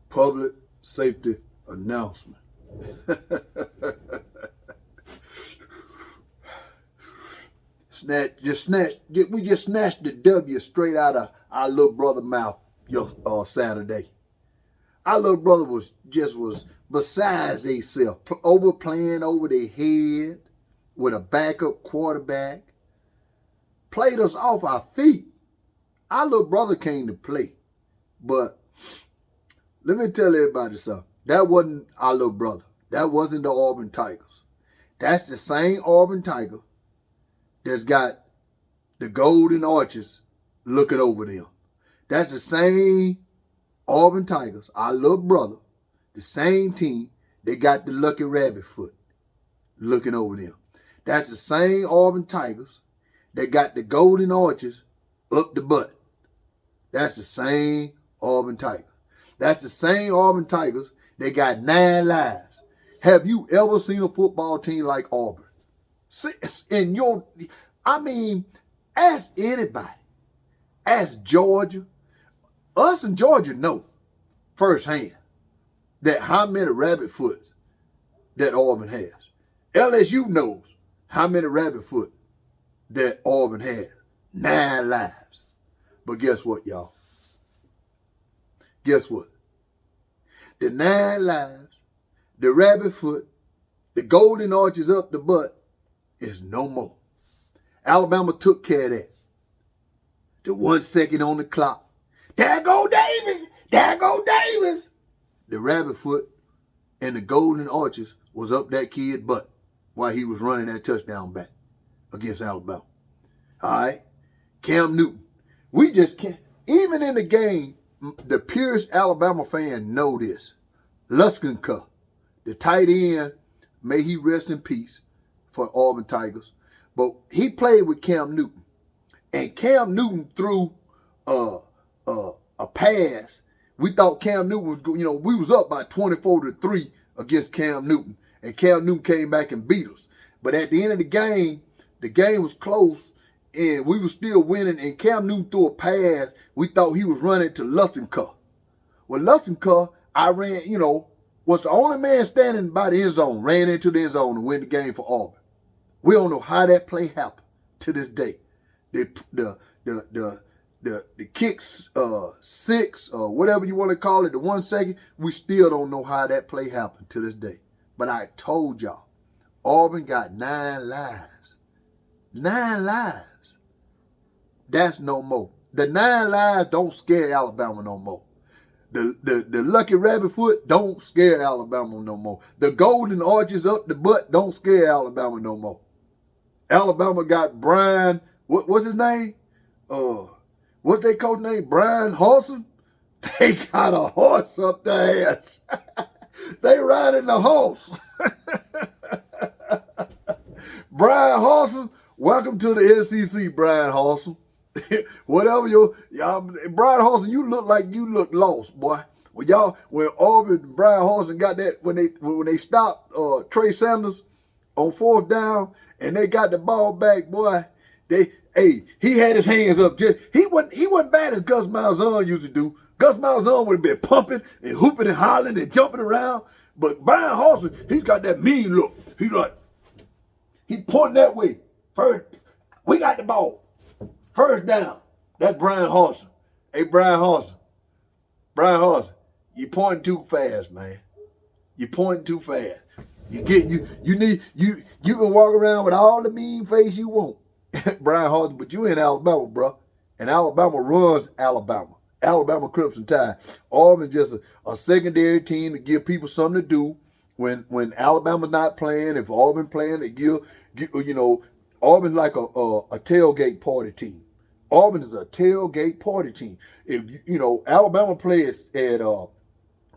public safety announcement. We just snatched the W straight out of our little brother mouth Saturday. Our little brother was besides theyself, overplaying over their head with a backup quarterback. Played us off our feet. Our little brother came to play. But let me tell everybody something. That wasn't our little brother. That wasn't the Auburn Tigers. That's the same Auburn Tiger that's got the golden arches looking over them. That's the same Auburn Tigers, our little brother, the same team that got the lucky rabbit foot looking over them. That's the same Auburn Tigers that got the golden arches up the butt. That's the same Auburn Tigers. That's the same Auburn Tigers that got 9 lives. Have you ever seen a football team like Auburn? Ask anybody. Ask Georgia. Us in Georgia know firsthand that how many rabbit foots that Auburn has. LSU knows how many rabbit foot that Auburn has. 9 lives. But guess what, y'all? Guess what? The 9 lives, the rabbit foot, the golden arches up the butt is no more. Alabama took care of that. The 1 second on the clock. There go Davis! There go Davis! The rabbit foot and the golden arches was up that kid's butt while he was running that touchdown back against Alabama. All right? Cam Newton. We just can't. Even in the game, the purest Alabama fan know this. Luskinka, the tight end, may he rest in peace for Auburn Tigers. But he played with Cam Newton. And Cam Newton threw a pass. We thought Cam Newton was, we was up by 24-3 against Cam Newton. And Cam Newton came back and beat us. But at the end of the game was close. And we were still winning. And Cam Newton threw a pass. We thought he was running to Luskinka. Well, Luskinka, was the only man standing by the end zone, ran into the end zone and win the game for Auburn. We don't know how that play happened to this day. The kicks, 6 or whatever you want to call it, the 1 second, we still don't know how that play happened to this day. But I told y'all, Auburn got 9 lives. 9 lives. That's no more. The 9 lives don't scare Alabama no more. The lucky rabbit foot don't scare Alabama no more. The golden arches up the butt don't scare Alabama no more. Alabama got Brian, what's his name? What's their coach name? Brian Horson? They got a horse up their ass. They riding the horse. Brian Horson, welcome to the SEC, Brian Horson. Whatever Brian Horson, you look lost, boy. When Auburn and Brian Horson got that, when they stopped Trey Sanders on 4th down and they got the ball back, boy, he had his hands up. He wasn't bad as Gus Malzahn used to do. Gus Malzahn would have been pumping and hooping and hollering and jumping around. But Brian Horson, he's got that mean look. He pointing that way. First, we got the ball. 1st down. That's Brian Horson. Hey, Brian Horson. Brian Horson, you pointing too fast, man. You pointing too fast. You can walk around with all the mean face you want, Brian Horson, but you in Alabama, bro. And Alabama runs Alabama. Alabama Crimson Tide. Auburn just a secondary team to give people something to do when Alabama's not playing. If Auburn playing, they give Auburn's like a tailgate party team. Auburn is a tailgate party team. If Alabama plays at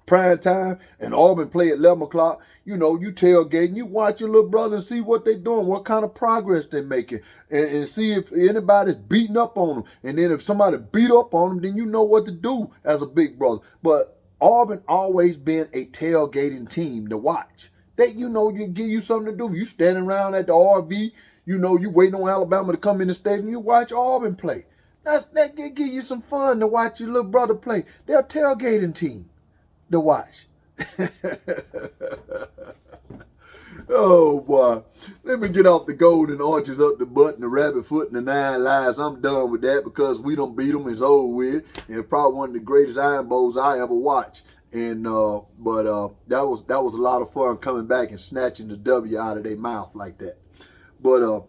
prime time and Auburn play at 11 o'clock, you tailgate and you watch your little brother and see what they're doing, what kind of progress they're making, and see if anybody's beating up on them. And then if somebody beat up on them, then you know what to do as a big brother. But Auburn always been a tailgating team to watch. You give you something to do. You standing around at the RV, you waiting on Alabama to come in the stadium, you watch Auburn play. That give you some fun to watch your little brother play. They're a tailgating team. to watch. Oh boy. Let me get off the golden arches up the butt and the rabbit foot and the 9 lives. I'm done with that because we don't beat them. It's over with. And it's probably one of the greatest Iron Bowls I ever watched. And but that was a lot of fun coming back and snatching the W out of their mouth like that. But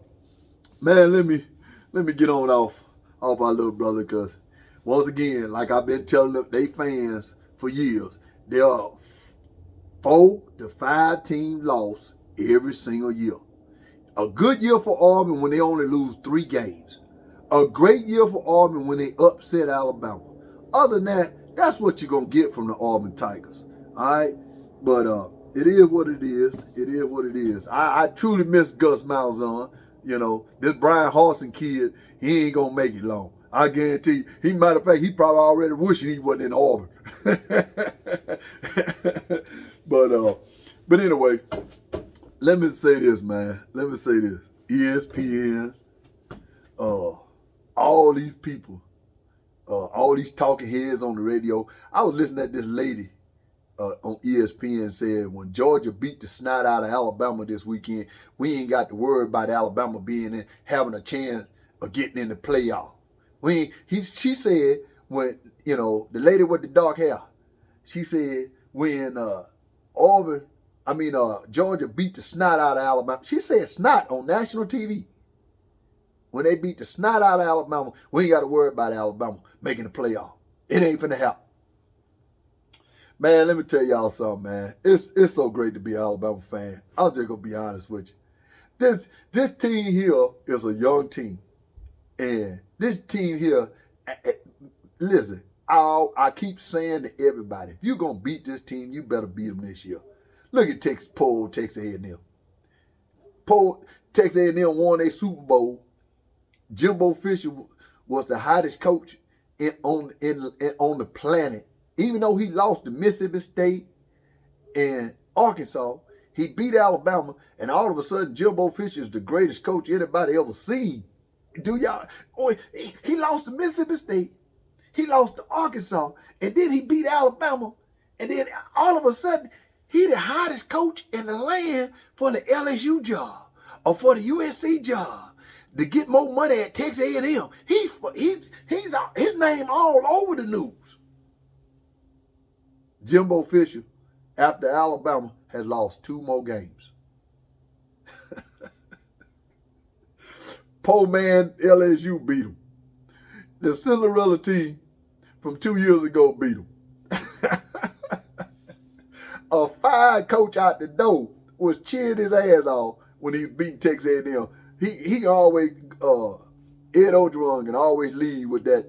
man, let me get on off our little brother, because once again, like I've been telling them, they fans for years, there are 4 to 5 team loss every single year. A good year for Auburn when they only lose 3 games. A great year for Auburn when they upset Alabama. Other than that, that's what you're going to get from the Auburn Tigers. All right? But it is what it is. It is what it is. I truly miss Gus Malzahn. You know, this Brian Harsin kid, he ain't going to make it long. I guarantee you. Matter of fact, he probably already wishing he wasn't in Auburn. But anyway, let me say this, man. Let me say this. ESPN, all these people, all these talking heads on the radio. I was listening to this lady on ESPN said, when Georgia beat the snot out of Alabama this weekend, we ain't got to worry about Alabama being in, having a chance of getting in the playoff. She said, when, you know, the lady with the dark hair, she said when Georgia beat the snot out of Alabama. She said snot on national TV. When they beat the snot out of Alabama, we ain't got to worry about Alabama making the playoff. It ain't finna happen. Man, let me tell y'all something, man. It's so great to be an Alabama fan. I'm just gonna be honest with you. This team here is a young team. And this team here, listen, I keep saying to everybody, if you're going to beat this team, you better beat them this year. Look at Texas A&M. Texas A&M won a Super Bowl. Jimbo Fisher was the hottest coach on the planet. Even though he lost to Mississippi State and Arkansas, he beat Alabama, and all of a sudden, Jimbo Fisher is the greatest coach anybody ever seen. He lost to Mississippi State, he lost to Arkansas, and then he beat Alabama, and then all of a sudden, he the hottest coach in the land for the LSU job or for the USC job to get more money at Texas A&M. He's his name all over the news. Jimbo Fisher, after Alabama, has lost 2 more games. Poor man LSU beat him. The Cinderella team from 2 years ago beat him. A fine coach out the door was cheering his ass off when he beat Texas A&M. He always Ed Orgeron can always lead with that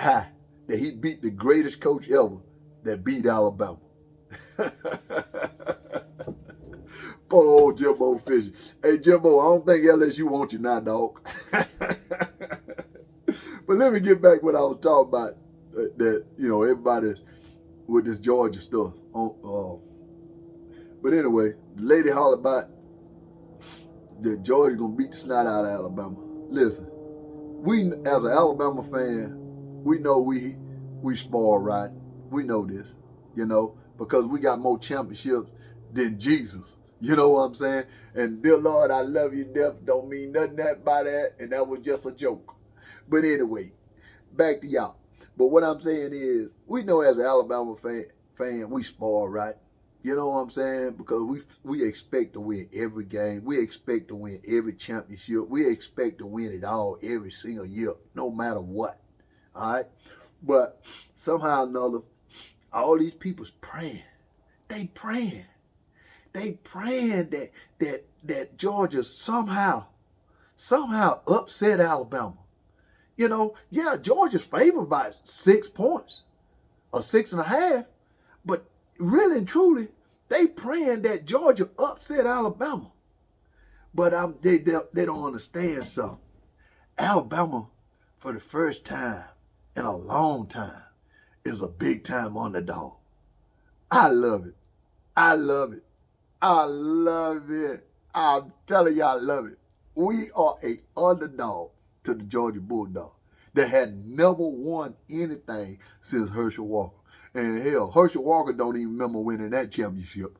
high that he beat the greatest coach ever that beat Alabama. Poor old Jimbo Fisher. Hey, Jimbo, I don't think LSU wants you now, dog. But let me get back what I was talking about. That, you know, everybody with this Georgia stuff. But anyway, the lady hollered about that Georgia going to beat the snot out of Alabama. Listen, we, as an Alabama fan, we know we spoil right. We know this, you know, because we got more championships than Jesus. You know what I'm saying? And dear Lord, I love you, death don't mean nothing by that, and that was just a joke. But anyway, back to y'all. But what I'm saying is, we know as an Alabama fan, we spoil right. You know what I'm saying? Because we expect to win every game. We expect to win every championship. We expect to win it all every single year, no matter what. All right? But somehow or another, all these people's praying. They praying that Georgia somehow upset Alabama. You know, yeah, Georgia's favored by 6 points or 6.5, but really and truly, they praying that Georgia upset Alabama. But they don't understand something. Alabama, for the first time in a long time, is a big-time underdog. I love it. I love it. I love it. I'm telling you, I love it. We are a underdog to the Georgia Bulldogs that had never won anything since Herschel Walker. And hell, Herschel Walker don't even remember winning that championship.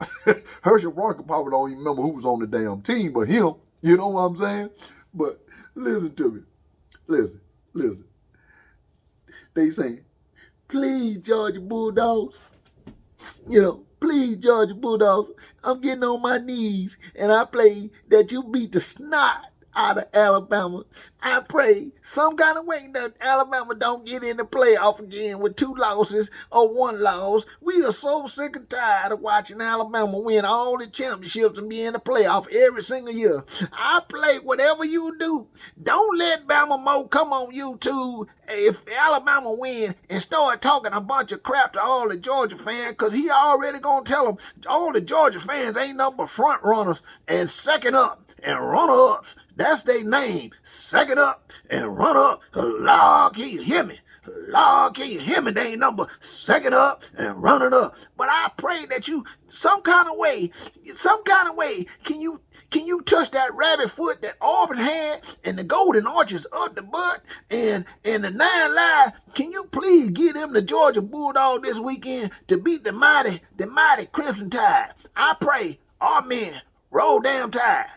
Herschel Walker probably don't even remember who was on the damn team but him. You know what I'm saying? But listen to me. Listen. They saying, please, Georgia Bulldogs, please, Georgia Bulldogs, I'm getting on my knees and I pray that you beat the snot out of Alabama. I pray some kind of way that Alabama don't get in the playoff again with 2 losses or 1 loss. We are so sick and tired of watching Alabama win all the championships and be in the playoff every single year. I pray whatever you do, don't let Bama Mo come on YouTube if Alabama win and start talking a bunch of crap to all the Georgia fans, because he already gonna tell them all the Georgia fans ain't nothing but front runners and second up and runner-ups. That's their name. Second up and run up. Lord, can you hear me? Lord, can you hear me? They ain't number second up and running up. But I pray that you, some kind of way, can you touch that rabbit foot that Auburn had and the golden arches up the butt and the 9 live? Can you please give them the Georgia Bulldog this weekend to beat the mighty Crimson Tide? I pray, amen. Roll damn Tide.